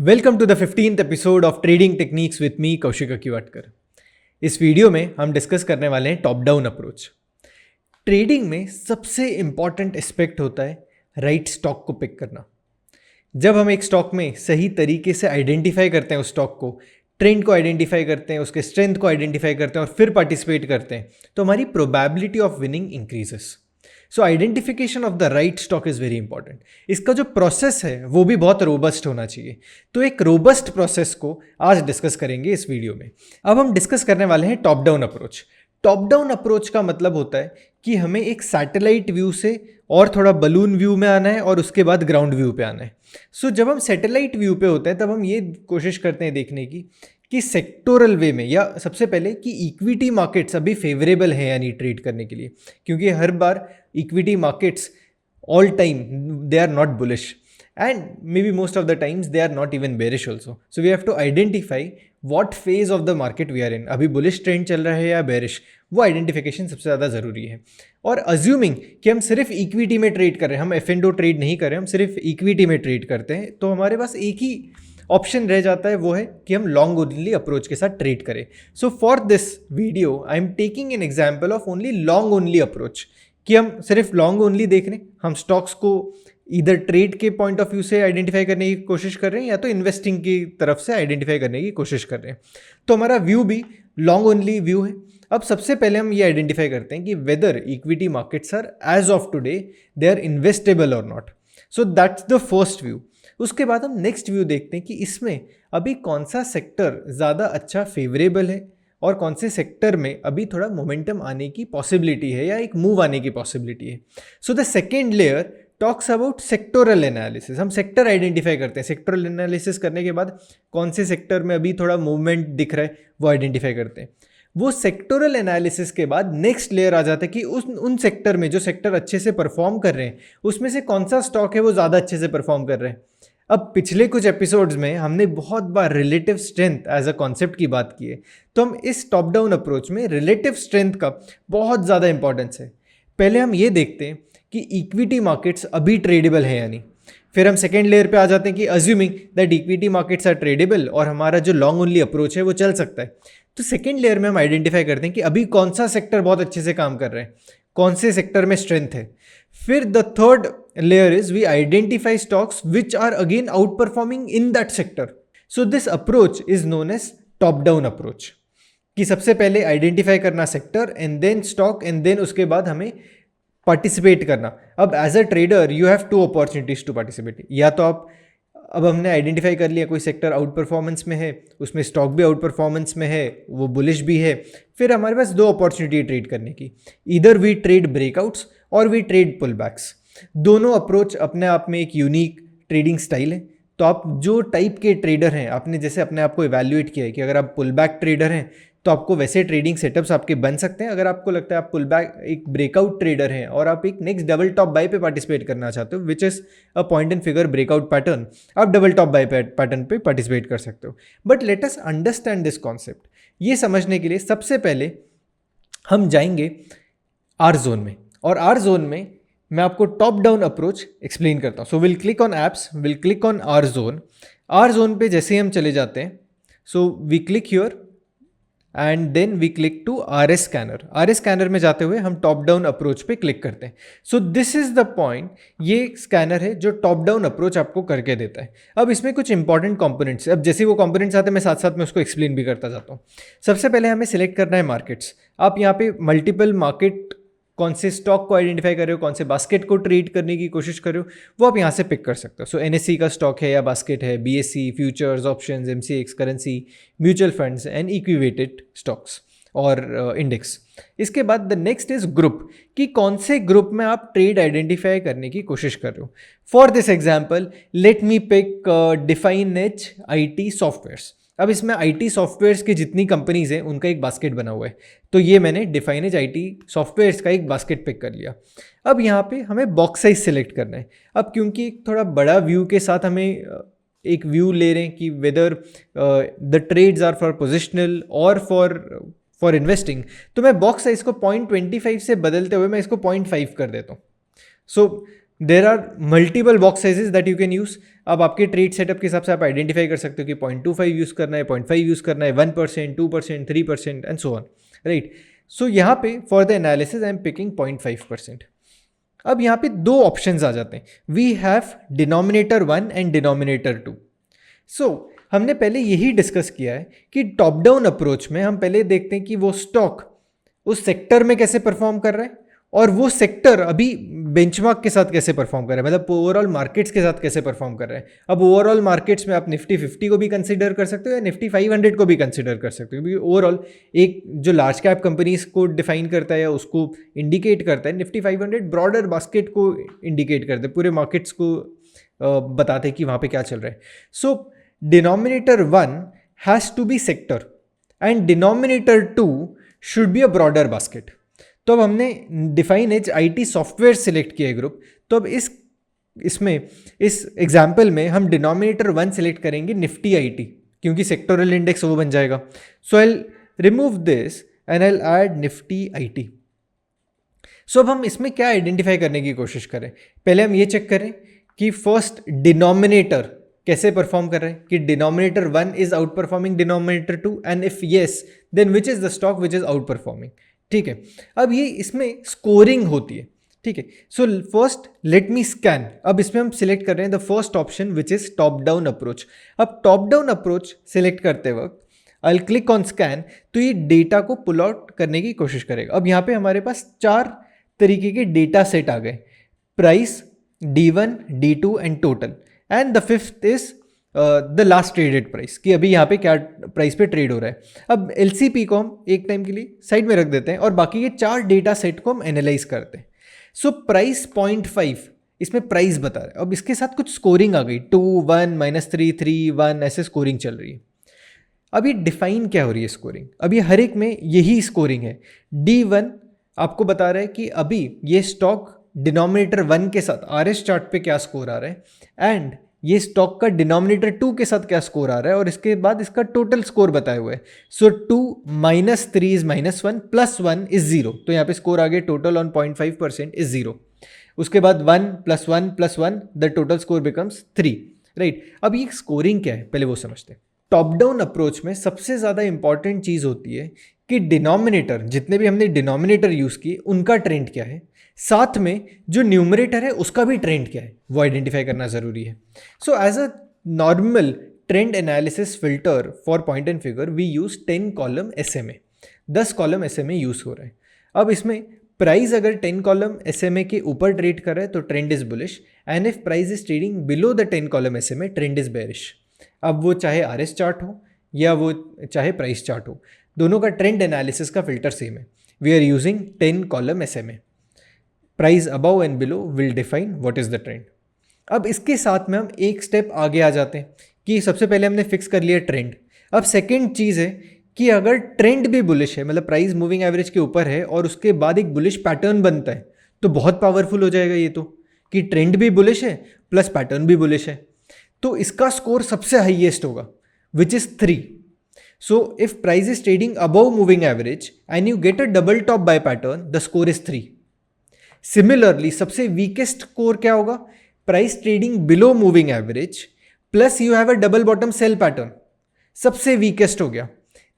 Welcome to the 15th episode of trading techniques with me Kaushik Akiwatkar. इस video में हम discuss करने वाले हैं टॉप डाउन अप्रोच। ट्रेडिंग में सबसे इंपॉर्टेंट एस्पेक्ट होता है राइट स्टॉक को पिक करना। जब हम एक स्टॉक में सही तरीके से आइडेंटिफाई करते हैं उस स्टॉक को, ट्रेंड को आइडेंटिफाई करते हैं, उसके स्ट्रेंथ को आइडेंटिफाई करते हैं और फिर पार्टिसिपेट करते हैं, तो हमारी probability of winning increases. So identification of the right stock is very important. इसका जो प्रोसेस है वो भी बहुत रोबस्ट होना चाहिए। तो एक रोबस्ट प्रोसेस को आज डिस्कस करेंगे इस वीडियो में। अब हम डिस्कस करने वाले हैं top down approach. Top down approach का मतलब होता है कि हमें एक सैटेलाइट व्यू से और थोड़ा बलून व्यू में आना है और उसके बाद ग्राउंड व्यू पे आना है। सो जब हम सैटेलाइट व्यू पे होते हैं तब हम ये कोशिश करते हैं देखने की कि सेक्टोरल वे में, या सबसे पहले कि इक्विटी मार्केट्स अभी फेवरेबल है या नहीं ट्रेड करने के लिए, क्योंकि हर बार equity markets all time they are not bullish and may be most of the times they are not even bearish also. So we have to identify what phase of the market we are in. अभी bullish trend चल रहा है या bearish, वो identification सबसे ज़्यादा ज़रूरी है। और अज्यूमिंग कि हम सिर्फ इक्विटी में ट्रेड कर रहे हैं, हम F&O ट्रेड नहीं कर रहे, हम सिर्फ इक्विटी में ट्रेड करते हैं, तो हमारे पास एक ही ऑप्शन रह जाता है, वो है कि हम लॉन्ग ओनली अप्रोच के साथ ट्रेड करें। So for this video I am taking an example of only long only approach, कि हम सिर्फ लॉन्ग ओनली देख रहे हैं, हम स्टॉक्स को इधर ट्रेड के पॉइंट ऑफ व्यू से आइडेंटिफाई करने की कोशिश कर रहे हैं या तो इन्वेस्टिंग की तरफ से आइडेंटिफाई करने की कोशिश कर रहे हैं। तो हमारा व्यू भी लॉन्ग ओनली व्यू है। अब सबसे पहले हम ये आइडेंटिफाई करते हैं कि whether equity markets are as of today they are investable और not. So that's the first view. उसके बाद हम नेक्स्ट व्यू देखते हैं कि इसमें अभी कौन सा सेक्टर ज़्यादा अच्छा फेवरेबल है और कौन से सेक्टर में अभी थोड़ा मोमेंटम आने की पॉसिबिलिटी है या एक मूव आने की पॉसिबिलिटी है। So the second layer talks about sectoral analysis. हम सेक्टर आइडेंटिफाई करते हैं, सेक्टोरल एनालिसिस करने के बाद कौन से सेक्टर में अभी थोड़ा मूवमेंट दिख रहा है वो आइडेंटिफाई करते हैं। वो सेक्टोरल एनालिसिस के बाद नेक्स्ट लेयर आ जाता है कि उन सेक्टर में जो सेक्टर अच्छे से परफॉर्म कर रहे हैं उसमें से कौन सा स्टॉक है वो ज़्यादा अच्छे से परफॉर्म कर रहे हैं। अब पिछले कुछ एपिसोड्स में हमने बहुत बार relative strength as a concept की बात की है, तो हम इस टॉप डाउन अप्रोच में रिलेटिव स्ट्रेंथ का बहुत ज़्यादा इंपॉर्टेंस है। पहले हम ये देखते हैं कि इक्विटी मार्केट्स अभी ट्रेडेबल है या नहीं। फिर हम सेकेंड लेयर पे आ जाते हैं कि assuming that equity markets are tradable और हमारा जो लॉन्ग ओनली अप्रोच है वो चल सकता है, तो सेकेंड लेयर में हम आइडेंटिफाई करते हैं कि अभी कौन सा सेक्टर बहुत अच्छे से काम कर रहे हैं, कौन से सेक्टर में स्ट्रेंथ है। फिर the third layer is we identify stocks which are again outperforming in that sector. So this approach is known as top down approach, कि सबसे पहले आइडेंटिफाई करना sector and then stock and then उसके बाद हमें participate करना। अब as a trader you have two opportunities to participate. या तो आप, अब हमने आइडेंटिफाई कर लिया कोई सेक्टर आउट परफॉर्मेंस में है, उसमें स्टॉक भी आउट परफॉर्मेंस में है, वो बुलिश भी है, फिर हमारे पास दो अपॉर्चुनिटी ट्रेड करने की, इधर वी ट्रेड ब्रेकआउट्स और वी ट्रेड पुल बैक्स। दोनों अप्रोच अपने आप में एक यूनिक ट्रेडिंग स्टाइल है। तो आप जो टाइप के ट्रेडर हैं, आपने जैसे अपने आप को इवैल्यूएट किया है कि अगर आप पुल बैक ट्रेडर हैं तो आपको वैसे ट्रेडिंग सेटअप्स आपके बन सकते हैं। अगर आपको लगता है आप पुल बैक एक ब्रेकआउट ट्रेडर हैं और आप एक नेक्स्ट डबल टॉप बाय पे पार्टिसिपेट करना चाहते हो, which is a point and figure breakout pattern, आप डबल टॉप बाय पैटर्न पे पार्टिसिपेट कर सकते हो। But let us understand this concept. ये समझने के लिए सबसे पहले हम जाएंगे आर जोन में, और आर जोन में मैं आपको टॉप डाउन अप्रोच एक्सप्लेन करता हूँ। So will click on apps, will click on R zone. R zone पे जैसे ही हम चले जाते हैं, so we click here and then we click to R S scanner. R S scanner में जाते हुए हम टॉप डाउन अप्रोच पे क्लिक करते हैं। So this is the point, ये स्कैनर है जो टॉप डाउन अप्रोच आपको करके देता है। अब इसमें कुछ इंपॉर्टेंट कंपोनेंट्स, अब जैसे वो कंपोनेंट्स आते हैं मैं साथ साथ में उसको एक्सप्लेन भी करता जाता हूँ। सबसे पहले हमें सिलेक्ट करना है मार्केट्स। आप यहाँ पे मल्टीपल मार्केट, कौन से स्टॉक को आइडेंटिफाई कर रहे हो, कौन से बास्केट को ट्रेड करने की कोशिश कर रहे हो, वो आप यहाँ से पिक कर सकते हो। सो NSE का स्टॉक है या बास्केट है, BSE, futures, options, MCX, currency, mutual funds and equiweighted stocks और इंडेक्स। इसके बाद द नेक्स्ट इज ग्रुप, कि कौन से ग्रुप में आप ट्रेड आइडेंटिफाई करने की कोशिश कर रहे हो। For this example let me pick define as IT softwares. अब इसमें IT सॉफ्टवेयर्स की जितनी कंपनीज हैं उनका एक बास्केट बना हुआ है, तो ये मैंने डिफाइन एज IT सॉफ्टवेयर्स का एक बास्केट पिक कर लिया। अब यहाँ पे हमें बॉक्स साइज सिलेक्ट करना है। अब क्योंकि एक थोड़ा बड़ा व्यू के साथ हमें एक व्यू ले रहे हैं कि whether the trades are for positional और फॉर इन्वेस्टिंग, तो मैं बॉक्स साइज को 0.25 से बदलते हुए मैं इसको 0.5 कर देता हूँ। So there are multiple box sizes that you can use. अब आपके ट्रेड सेटअप के हिसाब से आप आइडेंटिफाई कर सकते हो कि 0.25 यूज़ करना है, 0.5 यूज़ करना है, 1%, 2%, 3% and so on, right. So यहाँ पे for the analysis I am picking 0.5%। अब यहाँ पे दो ऑप्शंस आ जाते हैं, we have denominator 1 and denominator 2। So हमने पहले यही डिस्कस किया है कि टॉप डाउन अप्रोच में हम पहले देखते हैं कि वो स्टॉक उस सेक्टर में कैसे परफॉर्म कर रहा है और वो सेक्टर अभी बेंचमार्क के साथ कैसे परफॉर्म कर रहा है, मतलब ओवरऑल मार्केट्स के साथ कैसे परफॉर्म कर रहा है। अब ओवरऑल मार्केट्स में आप निफ्टी 50 को भी कंसीडर कर सकते हो या निफ्टी 500 को भी कंसीडर कर सकते हो, क्योंकि ओवरऑल एक जो लार्ज कैप कंपनीज को डिफाइन करता है या उसको इंडिकेट करता है, निफ्टी 500 ब्रॉडर बास्केट को इंडिकेट करता है, पूरे मार्केट्स को बताते हैं कि वहाँ पे क्या चल रहा है। So denominator 1 has to be sector and denominator 2 should be a broader basket. तो अब हमने define as IT software select किया है ग्रुप, तो अब इस एग्जाम्पल में हम डिनोमिनेटर 1 सिलेक्ट करेंगे निफ्टी आईटी, क्योंकि सेक्टोरल इंडेक्स वो बन जाएगा। So I remove this and I add Nifty IT. सो अब हम इसमें क्या आइडेंटिफाई करने की कोशिश करें, पहले हम ये चेक करें कि फर्स्ट डिनोमिनेटर कैसे परफॉर्म कर रहे हैं, कि denominator 1 is outperforming denominator 2 and if yes then which is the stock which is outperforming. ठीक है, अब ये इसमें स्कोरिंग होती है। ठीक है, so first let me scan. अब इसमें हम सिलेक्ट कर रहे हैं the first option which is top down approach. अब टॉप डाउन अप्रोच सिलेक्ट करते वक्त आई क्लिक ऑन स्कैन, तो ये डेटा को पुल आउट करने की कोशिश करेगा। अब यहाँ पे हमारे पास 4 तरीके के डेटा सेट आ गए, price, D1, D2 and total, and the fifth is the last traded price, कि अभी यहाँ पे क्या प्राइस पे ट्रेड हो रहा है। अब एलसीपी को हम एक टाइम के लिए साइड में रख देते हैं और बाकी के 4 डेटा सेट को हम एनालाइज करते हैं। सो प्राइस 0.5 इसमें प्राइस बता रहा है। अब इसके साथ कुछ स्कोरिंग आ गई, 2, 1, -3, 3, 1 ऐसे स्कोरिंग चल रही है। अब ये डिफाइन क्या हो रही है स्कोरिंग, अब ये हर एक में यही स्कोरिंग है। D1 आपको बता रहा है कि अभी ये स्टॉक डिनोमिनेटर 1 के साथ RS चार्ट पे क्या स्कोर आ रहा है, एंड ये स्टॉक का डिनोमिनेटर 2 के साथ क्या स्कोर आ रहा है, और इसके बाद इसका टोटल स्कोर बताए हुए हैं। सो 2 -3 इज -1 +1 इज 0, तो यहाँ पे स्कोर आ गया टोटल ऑन 0.5% इज 0। उसके बाद 1 + 1 + 1 the total score becomes 3, right. अब ये स्कोरिंग क्या है पहले वो समझते हैं। टॉप डाउन अप्रोच में सबसे ज़्यादा इंपॉर्टेंट चीज़ होती है कि डिनोमिनेटर, जितने भी हमने डिनोमिनेटर यूज़ किए उनका ट्रेंड क्या है, साथ में जो न्यूमरेटर है उसका भी ट्रेंड क्या है वो आइडेंटिफाई करना ज़रूरी है। So as a normal trend analysis filter for point and figure we use 10 column SMA, 10 column SMA use हो रहा है। अब इसमें प्राइस अगर 10 कॉलम SMA के ऊपर ट्रेड कर रहा है तो trend is bullish, and if price is trading below the 10 column SMA trend is bearish. अब वो चाहे RS चार्ट हो या वो चाहे प्राइस चार्ट हो, दोनों का ट्रेंड एनालिसिस का फिल्टर सेम है। We are using 10 column SMA, price above and below will define what is the trend. अब इसके साथ में हम एक स्टेप आगे आ जाते हैं कि सबसे पहले हमने फिक्स कर लिया ट्रेंड। अब सेकेंड चीज़ है कि अगर ट्रेंड भी बुलिश है, मतलब प्राइस मूविंग एवरेज के ऊपर है और उसके बाद एक बुलिश पैटर्न बनता है, तो बहुत पावरफुल हो जाएगा ये, तो कि ट्रेंड भी बुलिश है प्लस पैटर्न भी बुलिश है, तो इसका स्कोर सबसे हाईएस्ट होगा which is 3। So if price is trading above moving average and you get a double top buy pattern the score is 3। Similarly सबसे वीकेस्ट स्कोर क्या होगा, price trading below moving average plus you have a double bottom sell pattern, सबसे weakest हो गया,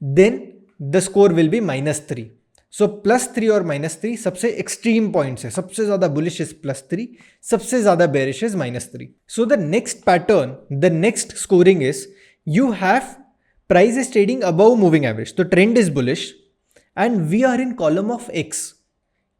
then the score will be -3। So +3 और -3 सबसे extreme points है, सबसे ज्यादा बुलिश इज +3, सबसे ज्यादा bearish is -3। So the next pattern, the next scoring is you have price is trading above moving average, तो trend is bullish and we are in column of X,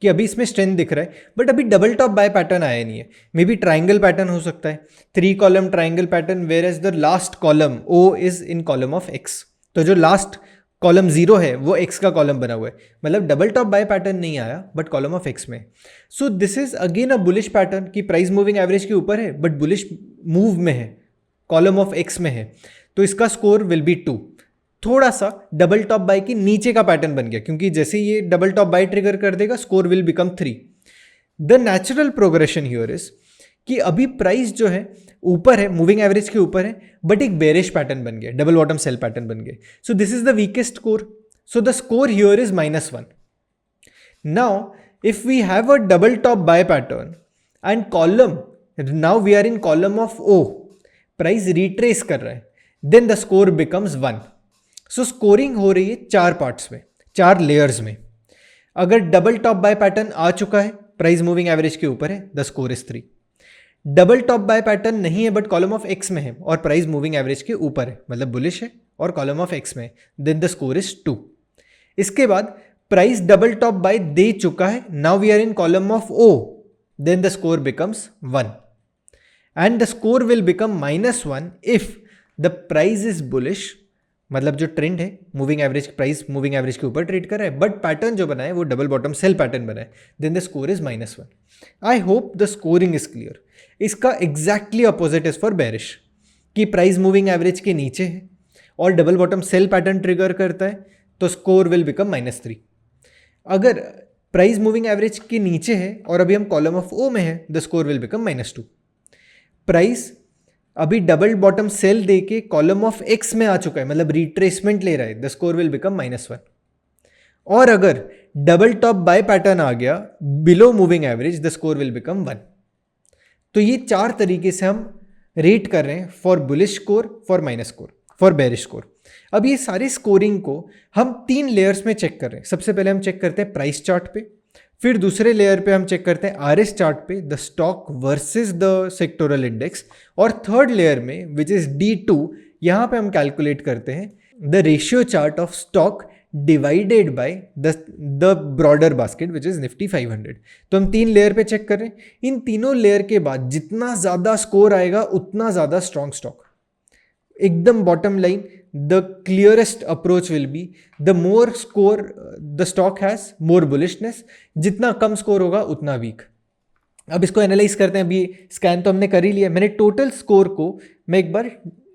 कि अभी इसमें strength दिख रहा है but अभी डबल टॉप बाय पैटर्न आया नहीं है, मे बी ट्राइंगल पैटर्न हो सकता है, 3 column triangle pattern, whereas the last column O is in column of X, तो जो लास्ट कॉलम 0 है वो X का कॉलम बना हुआ है, मतलब डबल टॉप बाय पैटर्न नहीं आया बट कॉलम ऑफ X में। सो this is again a bullish pattern कि प्राइस मूविंग एवरेज के ऊपर है बट बुलिश मूव में है, कॉलम ऑफ X में है, तो इसका स्कोर विल बी 2। थोड़ा सा डबल टॉप बाय के नीचे का पैटर्न बन गया, क्योंकि जैसे ये डबल टॉप बाय ट्रिगर कर देगा score will become 3। The natural progression here is कि अभी प्राइस जो है ऊपर है, मूविंग एवरेज के ऊपर है, बट एक बेरिश पैटर्न बन गया, डबल बॉटम सेल पैटर्न बन गया, so this is the weakest score, so the score here is -1। Now if we have a double top buy pattern and column, now we are in column of O, price retrace कर रहा है, then the score becomes 1. So scoring हो रही है 4 parts में, 4 layers में. अगर double top buy pattern आ चुका है, प्राइस मूविंग एवरेज के ऊपर है, the score is 3. Double top buy pattern नहीं है बट कॉलम ऑफ एक्स में है और प्राइस मूविंग एवरेज के ऊपर है, मतलब बुलिश है और कॉलम ऑफ एक्स में है, देन द स्कोर इज 2. इसके बाद प्राइस डबल टॉप बाय दे चुका है, now we are in column of O, then the score becomes 1 and the score will become -1 if the price is bullish, मतलब जो trend है moving average, price moving average के ऊपर trade कर रहा है बट पैटर्न जो बना है वो डबल बॉटम सेल पैटर्न बना है, then the score is -1. I hope the scoring is clear. इसका exactly opposite is for bearish, कि प्राइस मूविंग एवरेज के नीचे है और double bottom sell pattern trigger करता है तो स्कोर विल बिकम -3. अगर प्राइस मूविंग एवरेज के नीचे है और अभी हम कॉलम ऑफ ओ में है, the score will become -2. Price अभी डबल बॉटम सेल दे के कॉलम ऑफ एक्स में आ चुका है, मतलब रिट्रेसमेंट ले रहा है, द स्कोर विल बिकम -1. और अगर डबल टॉप बाय पैटर्न आ गया below moving average, the score will become 1. तो ये 4 तरीके से हम रेट कर रहे हैं, for bullish score, for minus score, for bearish score. अब ये सारी स्कोरिंग को हम 3 लेयर्स में चेक कर रहे हैं. सबसे पहले हम चेक करते हैं प्राइस चार्ट पे, फिर दूसरे लेयर पे हम चेक करते हैं आरएस चार्ट पे, the stock versus the sectoral index, और थर्ड लेयर में विच इज D2, यहाँ पे हम कैलकुलेट करते हैं the ratio chart of stock divided by the broader basket which is Nifty 500. तो हम 3 लेयर पे चेक कर रहे हैं. इन तीनों लेयर के बाद जितना ज़्यादा स्कोर आएगा उतना ज़्यादा स्ट्रॉन्ग स्टॉक. एकदम bottom line, the clearest approach will be the more score the stock has, more bullishness. जितना कम स्कोर होगा उतना वीक. अब इसको एनालाइज करते हैं. अभी स्कैन तो हमने कर ही लिया. मैंने टोटल स्कोर को मैं एक बार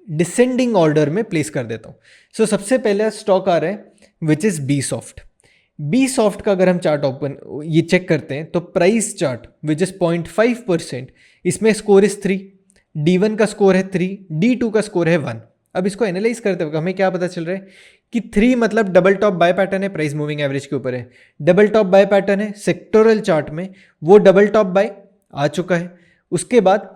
डिसेंडिंग ऑर्डर में प्लेस कर देता हूँ. सो सबसे पहले स्टॉक आ रहा है which is B soft. B soft का अगर हम चार्ट ओपन ये चेक करते हैं तो प्राइस चार्ट विच इज 0.5%, इसमें स्कोर इज 3, D1 का स्कोर है 3, D2 का स्कोर है 1. अब इसको एनालाइज करते हुए हमें क्या पता चल रहा है कि 3 मतलब डबल टॉप बाय पैटर्न है, प्राइस मूविंग एवरेज के ऊपर है. डबल टॉप बाय पैटर्न है सेक्टोरल चार्ट में, वो डबल टॉप बाय आ चुका है. उसके बाद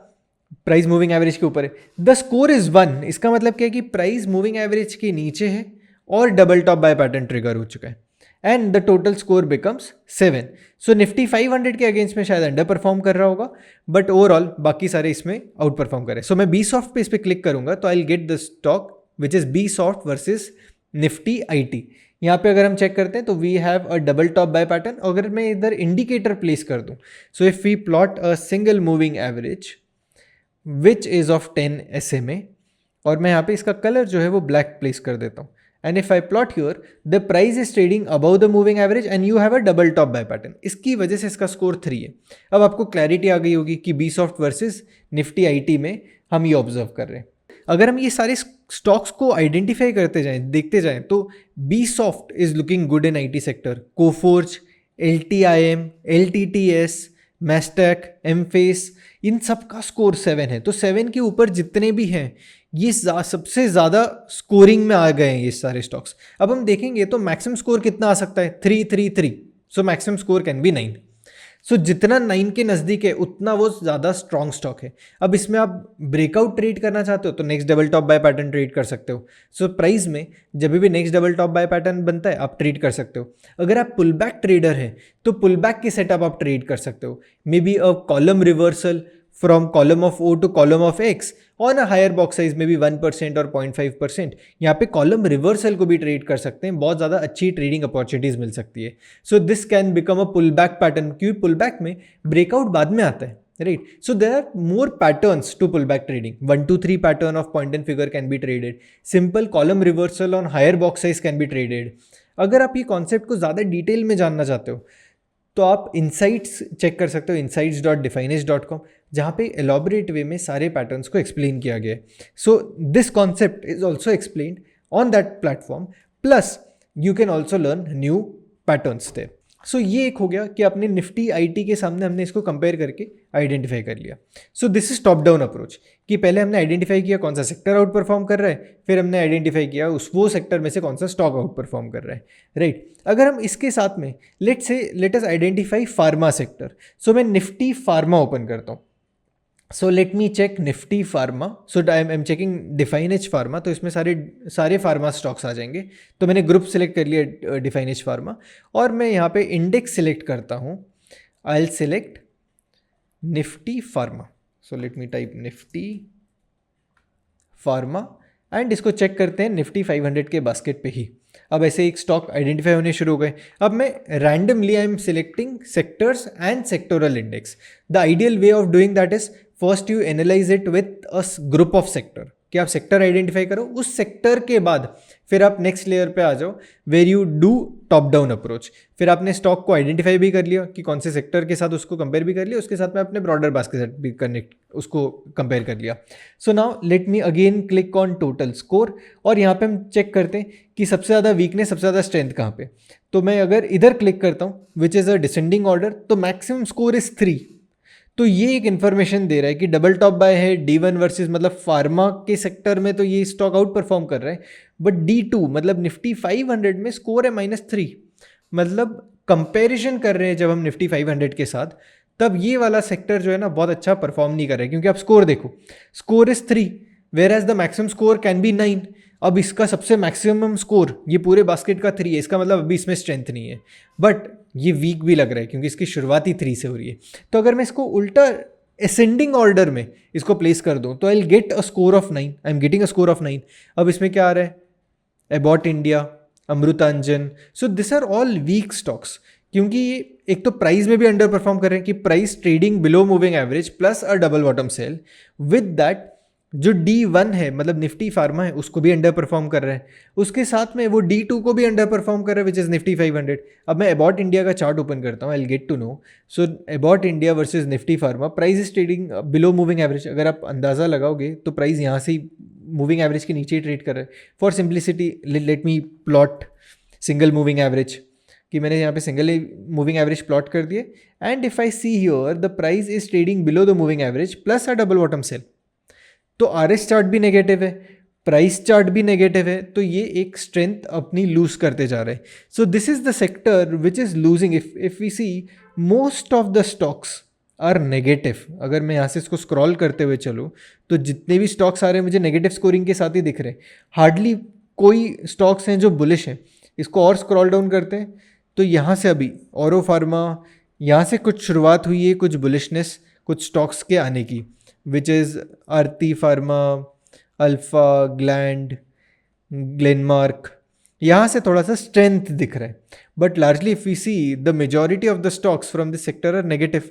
प्राइस मूविंग एवरेज के ऊपर है, द स्कोर इज 1. इसका मतलब क्या है कि प्राइस मूविंग एवरेज के नीचे है और double top buy pattern trigger हो चुका है, and the total score becomes 7. So Nifty 500 के अगेंस्ट में शायद अंडर परफॉर्म कर रहा होगा बट ओवरऑल बाकी सारे इसमें आउट परफॉर्म कर रहे हैं. सो मैं बी सॉफ्ट पे इस पर क्लिक करूंगा तो I will get the stock which is B soft versus Nifty IT. यहाँ पे अगर हम चेक करते हैं तो we have a double top buy pattern. अगर मैं इधर इंडिकेटर प्लेस कर दूँ, so if we plot a single moving average which is of 10 SMA, और मैं यहाँ पे इसका कलर जो है वो ब्लैक प्लेस कर देता हूँ. And if I plot here, the price is trading above the moving average and you have a double top buy pattern. इसकी वजह से इसका स्कोर 3 है. अब आपको क्लैरिटी आ गई होगी कि B soft versus Nifty IT में हम ये ऑब्जर्व कर रहे हैं. अगर हम ये सारे स्टॉक्स को आइडेंटिफाई करते जाएं, देखते जाएं, तो B soft is looking good in IT sector. Coforge, LTIM, LTTS, Mastek, Mphasis, इन सब का स्कोर 7 है. तो 7 के ऊपर जितने भी हैं ये सबसे ज़्यादा स्कोरिंग में आ गए हैं ये सारे स्टॉक्स. अब हम देखेंगे तो मैक्सिमम स्कोर कितना आ सकता है, 333. So maximum score can be 9. सो जितना 9 के नज़दीक है उतना वो ज़्यादा स्ट्रॉन्ग स्टॉक है. अब इसमें आप ब्रेकआउट ट्रेड करना चाहते हो तो next double top buy pattern trade कर सकते हो. सो प्राइस में जब भी next double top buy pattern बनता है आप ट्रेड कर सकते हो. अगर आप पुल बैक ट्रेडर हैं तो पुल बैक के सेटअप आप ट्रेड कर सकते हो. May be a column reversal from column of O to column of X on a higher box size में भी 1% और 0.5%. यहाँ पे कॉलम रिवर्सल को भी ट्रेड कर सकते हैं, बहुत ज़्यादा अच्छी ट्रेडिंग अपॉर्चुनिटीज़ मिल सकती है. So this can become a pullback pattern, क्योंकि पुल बैक में ब्रेकआउट बाद में आता है, right. So there are more patterns to pullback trading. 1 to 3 pattern of point and figure can be traded. Simple column reversal on higher box size can be traded. अगर आप ये concept को ज़्यादा detail में जानना चाहते हो तो आप इनसाइट्स चेक कर सकते हो, insights.definage.com, जहाँ पे एलॉबरेट वे में सारे पैटर्न्स को एक्सप्लेन किया गया है. So this concept is also explained on that platform, plus you can also learn new patterns there. So ये एक हो गया कि अपने निफ्टी आईटी के सामने हमने इसको कंपेयर करके आइडेंटिफाई कर लिया। सो this is top down approach कि पहले हमने आइडेंटिफाई किया कौन सा सेक्टर आउट परफॉर्म कर रहा है, फिर हमने आइडेंटिफाई किया वो सेक्टर में से कौन सा स्टॉक आउट परफॉर्म कर रहा है, राइट। अगर हम इसके साथ में let us identify pharma sector. So मैं निफ्टी फार्मा ओपन करता हूँ। So let me check Nifty pharma. So I am checking define as pharma, तो इसमें सारे फार्मा स्टॉक्स आ जाएंगे। तो मैंने ग्रुप सेलेक्ट कर लिया डिफाइन एज फार्मा, और मैं यहाँ पे इंडेक्स सेलेक्ट करता हूँ। I will select Nifty pharma. So let me type Nifty pharma and इसको चेक करते हैं निफ्टी 500 के बास्केट पे ही। अब ऐसे एक स्टॉक आइडेंटिफाई होने शुरू हो गए। अब मैं randomly I am selecting sectors and sectoral index. The ideal way of doing that is first you analyse it with a group of sector, कि आप सेक्टर आइडेंटिफाई करो, उस सेक्टर के बाद फिर आप नेक्स्ट लेयर पे आ जाओ where you do top down approach. फिर आपने स्टॉक को आइडेंटिफाई भी कर लिया कि कौन से सेक्टर के साथ, उसको कंपेयर भी कर लिया, उसके साथ में अपने ब्रॉडर बास्केट के साथ भी कनेक्ट उसको कंपेयर कर लिया। So now let me again click on total score, और यहाँ पे हम चेक करते हैं कि सबसे ज़्यादा वीकनेस, सबसे ज़्यादा स्ट्रेंथ कहाँ पे। तो मैं अगर इधर क्लिक करता हूँ which is a descending order, तो मैक्सिमम स्कोर इज़ 3। तो ये एक इन्फॉर्मेशन दे रहा है कि डबल टॉप बाय है D1 वर्सेस, मतलब फार्मा के सेक्टर में तो ये स्टॉक आउट परफॉर्म कर रहा है, बट D2 मतलब निफ्टी 500 में स्कोर है -3। मतलब कंपैरिजन कर रहे हैं जब हम निफ्टी 500 के साथ, तब ये वाला सेक्टर जो है ना बहुत अच्छा परफॉर्म नहीं कर रहा है, क्योंकि आप स्कोर देखो, score is 3 whereas the maximum score can be 9। अब इसका सबसे मैक्सिमम स्कोर ये पूरे बास्केट का 3 है, इसका मतलब अभी इसमें स्ट्रेंथ नहीं है, बट ये वीक भी लग रहा है क्योंकि इसकी शुरुआत ही 3 से हो रही है। तो अगर मैं इसको उल्टा असेंडिंग ऑर्डर में इसको प्लेस कर दूं तो I will get a score of 9। I am getting a score of 9। अब इसमें क्या आ रहा है, Abbott India, Amrutanjan, so this are all weak stocks, क्योंकि ये एक तो प्राइस में भी अंडर परफॉर्म कर रहे हैं कि price trading below moving average plus a double bottom sell. With that जो D1 है मतलब निफ्टी फार्मा है उसको भी अंडर परफॉर्म कर रहा है, उसके साथ में वो D2 को भी अंडर परफॉर्म कर रहा है विच इज़ निफ्टी 500। अब मैं अबाउट इंडिया का चार्ट ओपन करता हूँ, I will get to know. So Abbott India versus Nifty pharma, price is trading below moving average. अगर आप अंदाज़ा लगाओगे तो प्राइस यहाँ से ही मूविंग एवरेज के नीचे ही ट्रेड कर रहा है। For simplicity let me plot single moving average, कि मैंने यहाँ पे सिंगल मूविंग एवरेज प्लॉट कर दिए, and if I see here the price is trading below the moving average plus a double bottom sell. तो RS चार्ट भी negative है, price chart भी नेगेटिव है, तो ये एक स्ट्रेंथ अपनी लूज करते जा रहे हैं। So this is the sector which is losing. If we see most of the stocks are negative. अगर मैं यहाँ से इसको स्क्रॉल करते हुए चलूँ तो जितने भी स्टॉक्स आ रहे हैं मुझे नेगेटिव स्कोरिंग के साथ ही दिख रहे हैं, हार्डली कोई स्टॉक्स हैं जो बुलिश हैं। इसको और स्क्रॉल डाउन करते हैं तो यहाँ से अभी औरो फार्मा, यहाँ से कुछ शुरुआत हुई है कुछ बुलिशनेस कुछ स्टॉक्स के आने की, which is Aarti pharma, alpha, Gland, Glenmark, यहाँ से थोड़ा सा स्ट्रेंथ दिख रहा है। But largely if we see the majority of the stocks from this sector are negative.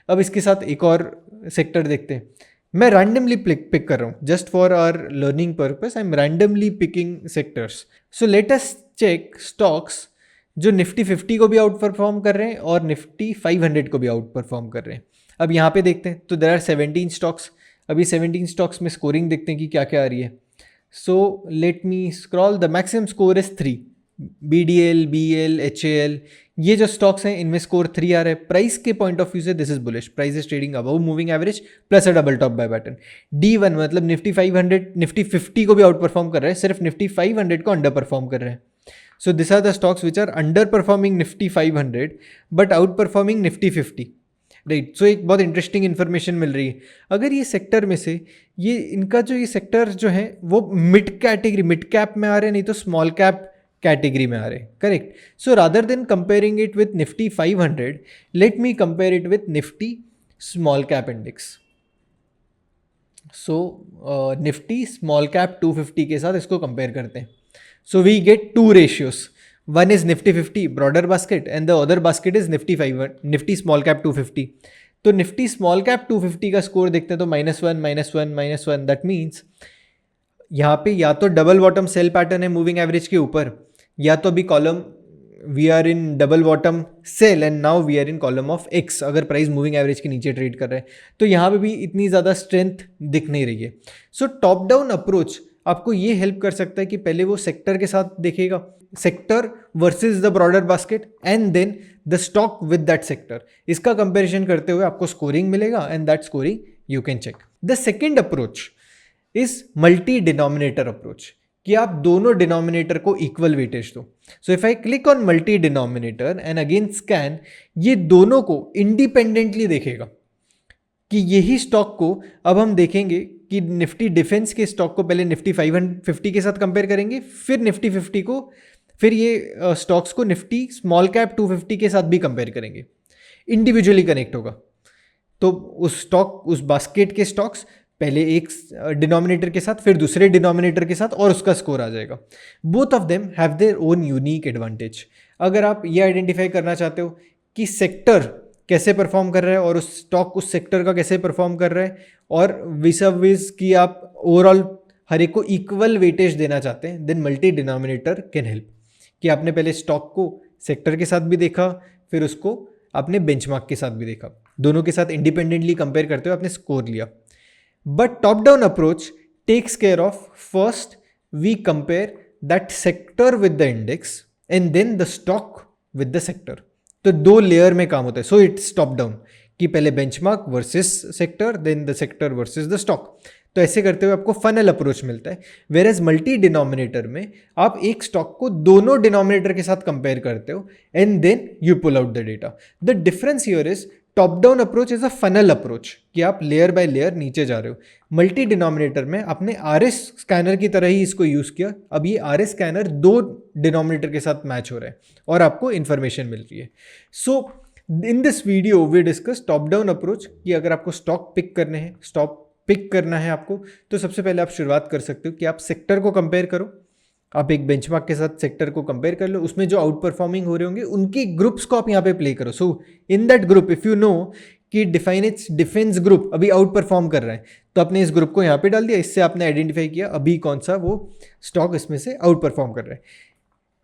अब इसके साथ एक और सेक्टर देखते हैं। मैं रैंडमली पिक कर रहा हूँ just for our learning purpose, I am randomly picking sectors. So let us check stocks जो निफ्टी 50 को भी आउट परफॉर्म कर रहे हैं और निफ्टी 500 को भी आउट परफॉर्म कर रहे हैं। अब यहाँ पे देखते हैं तो देयर आर 17 स्टॉक्स। अभी 17 स्टॉक्स में स्कोरिंग देखते हैं कि क्या क्या आ रही है। सो let me scroll, the maximum score is 3। BDL, BL, HAL, ये जो स्टॉक्स हैं इनमें स्कोर 3 आ रहा है। प्राइस के पॉइंट ऑफ व्यू से this is bullish, price is trading above moving average plus a double top bye button. D1 मतलब Nifty 500 Nifty 50 को भी आउट परफॉर्म कर रहा है, सिर्फ निफ्टी 500 को अंडर परफॉर्म कर रहे हैं। So these are the stocks which are underperforming Nifty 500 but outperforming Nifty 50, right. So एक बहुत इंटरेस्टिंग इन्फॉर्मेशन मिल रही है। अगर ये सेक्टर में से ये इनका जो ये सेक्टर जो है वो मिड कैटेगरी, मिड कैप में आ रहे हैं, नहीं तो स्मॉल कैप कैटेगरी में आ रहे हैं, correct. So rather than comparing it with Nifty 500, let me compare it with Nifty small cap index. So Nifty small cap 250 के साथ इसको कंपेयर करते हैं। So we get two ratios. One is Nifty 50 broader basket and the other basket is Nifty 500, Nifty small cap 250. तो Nifty small cap 250 का score देखते हैं तो -1 -1 -1। दैट मीन्स यहाँ पे या तो डबल बॉटम सेल पैटर्न है मूविंग एवरेज के ऊपर, या तो अभी column we are in double bottom sell and now we are in column of X, अगर प्राइस मूविंग एवरेज के नीचे ट्रेड कर रहे हैं। तो यहाँ पे भी इतनी ज़्यादा स्ट्रेंथ दिख नहीं रही है। सो टॉप डाउन अप्रोच आपको ये हेल्प कर सकता है कि पहले वो सेक्टर के साथ देखेगा sector versus the broader basket and then the stock with that sector. इसका कंपेरिजन करते हुए आपको स्कोरिंग मिलेगा and that scoring you can check. The second approach is multi denominator approach, कि आप दोनों डिनोमिनेटर को इक्वल वेटेज दो. So if I click on multi denominator and again scan, ये दोनों को इंडिपेंडेंटली देखेगा कि यही स्टॉक को अब हम देखेंगे कि निफ्टी डिफेंस के स्टॉक को पहले निफ्टी 550 के साथ कंपेयर करेंगे, फिर निफ्टी 50 को, फिर ये स्टॉक्स को निफ्टी स्मॉल कैप 250 के साथ भी कंपेयर करेंगे. इंडिविजुअली कनेक्ट होगा. तो उस स्टॉक, उस बास्केट के स्टॉक्स पहले एक डिनोमिनेटर के साथ, फिर दूसरे डिनोमिनेटर के साथ, और उसका स्कोर आ जाएगा. Both of them have their own unique advantage. अगर आप ये आइडेंटिफाई करना चाहते हो कि सेक्टर कैसे परफॉर्म कर रहा है और उस स्टॉक उस सेक्टर का कैसे परफॉर्म कर रहा है, और विस कि आप ओवरऑल हर एक को इक्वल वेटेज देना चाहते हैं, then multi denominator can help. कि आपने पहले स्टॉक को सेक्टर के साथ भी देखा, फिर उसको आपने बेंचमार्क के साथ भी देखा, दोनों के साथ इंडिपेंडेंटली कंपेयर करते हुए आपने स्कोर लिया. But top-down approach takes care of first we compare that sector with the index and then the stock with the sector. तो दो लेयर में काम होता है. सो इट्स टॉप डाउन कि पहले benchmark versus sector, then the sector versus the stock. तो ऐसे करते हुए आपको फनल अप्रोच मिलता है. वेयर एज मल्टी डिनोमिनेटर में आप एक स्टॉक को दोनों डिनोमिनेटर के साथ कंपेयर करते हो and then you pull out the data. The difference here is top down approach is a funnel approach, कि आप लेयर बाय लेयर नीचे जा रहे हो. मल्टी डिनोमिनेटर में आपने आरएस स्कैनर की तरह ही इसको यूज़ किया. अब ये आरएस स्कैनर दो डिनोमिनेटर के साथ मैच हो रहा है और आपको इन्फॉर्मेशन मिल रही है. So in this video we discuss top down approach, कि अगर आपको स्टॉक पिक करने हैं, स्टॉक पिक करना है आपको, तो सबसे पहले आप शुरुआत कर सकते हो कि आप सेक्टर को कंपेयर करो. आप एक बेंचमार्क के साथ सेक्टर को कंपेयर कर लो, उसमें जो आउट परफॉर्मिंग हो रहे होंगे उनकी ग्रुप्स को आप यहाँ पे प्ले करो. So in that group if you know कि डिफेंस ग्रुप अभी आउट परफॉर्म कर रहा है, तो आपने इस ग्रुप को यहाँ पे डाल दिया. इससे आपने आइडेंटिफाई किया अभी कौन सा वो स्टॉक इसमें से आउट परफॉर्म कर रहा है.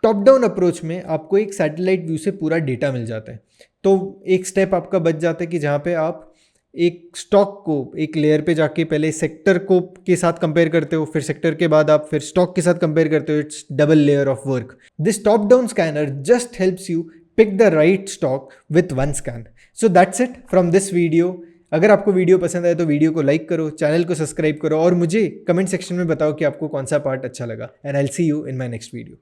टॉप डाउन अप्रोच में आपको एक सैटेलाइट व्यू से पूरा डेटा मिल जाता है. तो एक स्टेप आपका बच जाता है कि जहाँ पे आप एक स्टॉक को एक लेयर पे जाके पहले सेक्टर को के साथ कंपेयर करते हो, फिर सेक्टर के बाद आप फिर स्टॉक के साथ कंपेयर करते हो. It's double layer of work. This top down scanner just helps you pick the right stock with one scan. So that's it from this video. अगर आपको वीडियो पसंद आए तो वीडियो को लाइक करो, चैनल को सब्सक्राइब करो और मुझे कमेंट सेक्शन में बताओ कि आपको कौन सा पार्ट अच्छा लगा. And I will see you in my next video.